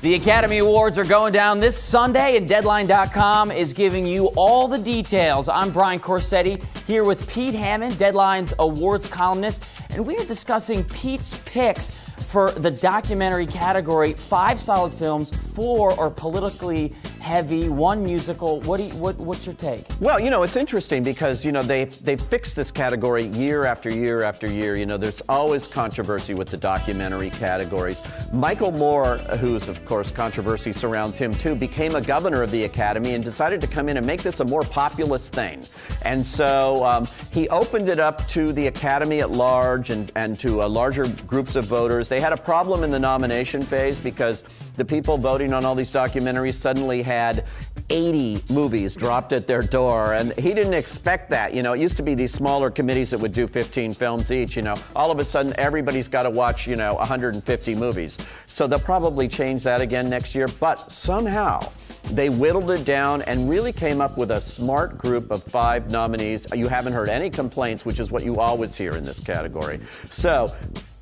The Academy Awards are going down this Sunday, and Deadline.com is giving you all the details. I'm Brian Corsetti here with Pete Hammond, Deadline's awards columnist, and we are discussing Pete's picks for the documentary category. 5 solid films, 4 are politically heavy, 1 musical. What's your take? Well, it's interesting because, they've fixed this category year after year after year. There's always controversy with the documentary categories. Michael Moore, who's, of course, controversy surrounds him too, became a governor of the Academy and decided to come in and make this a more populist thing. And so he opened it up to the Academy at large and to larger groups of voters. They had a problem in the nomination phase because the people voting on all these documentaries suddenly had 80 movies dropped at their door, and he didn't expect that. It used to be these smaller committees that would do 15 films each. All of a sudden, everybody's got to watch, 150 movies. So they'll probably change that again next year, but somehow they whittled it down and really came up with a smart group of 5 nominees. You haven't heard any complaints, which is what you always hear in this category. So,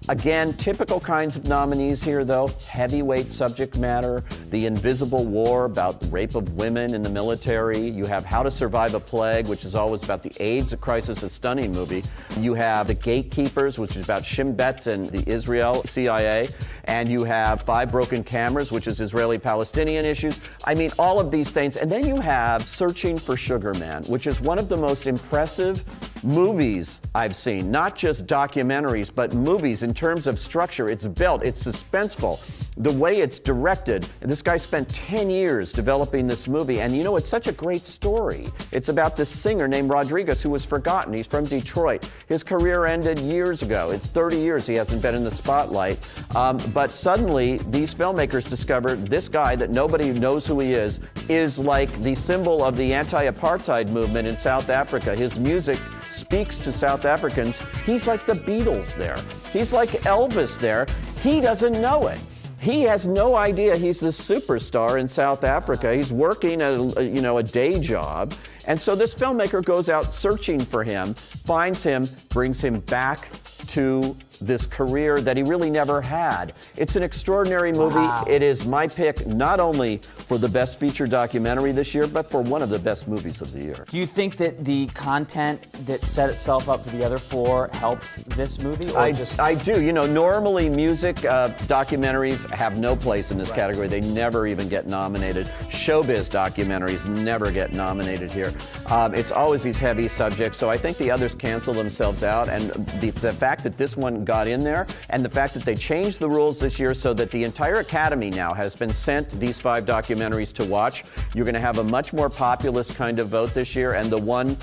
again, typical kinds of nominees here, though. Heavyweight subject matter, The Invisible War, about the rape of women in the military. You have How to Survive a Plague, which is always about the AIDS crisis, a stunning movie. You have The Gatekeepers, which is about Shin Bet and the Israel CIA. And you have 5 Broken Cameras, which is Israeli-Palestinian issues. I mean, all of these things. And then you have Searching for Sugar Man, which is one of the most impressive movies I've seen. Not just documentaries, but movies in terms of structure. It's built, it's suspenseful. The way it's directed, this guy spent 10 years developing this movie, and it's such a great story. It's about this singer named Rodriguez who was forgotten. He's from Detroit. His career ended years ago. It's 30 years he hasn't been in the spotlight. But suddenly, these filmmakers discovered this guy that nobody knows who he is like the symbol of the anti-apartheid movement in South Africa. His music speaks to South Africans. He's like the Beatles there. He's like Elvis there. He doesn't know it. He has no idea he's the superstar in South Africa. He's working a day job. And so this filmmaker goes out searching for him, finds him, brings him back to this career that he really never had. It's an extraordinary movie. Wow. It is my pick not only for the best feature documentary this year, but for one of the best movies of the year. Do you think that the content that set itself up for the other 4 helped this movie? Or I do. Normally music documentaries have no place in this category. They never even get nominated. Showbiz documentaries never get nominated here. It's always these heavy subjects, so I think the others cancel themselves out, and the fact that this one got in there, and the fact that they changed the rules this year so that the entire Academy now has been sent these 5 documentaries to watch. You're going to have a much more populist kind of vote this year, and the one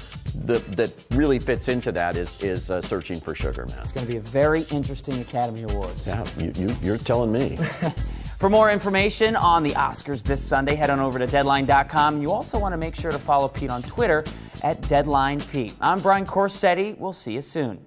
that really fits into that is Searching for Sugar Man. It's going to be a very interesting Academy Awards. Yeah, you're telling me. For more information on the Oscars this Sunday, head on over to Deadline.com. You also want to make sure to follow Pete on Twitter at DeadlinePete. I'm Brian Corsetti. We'll see you soon.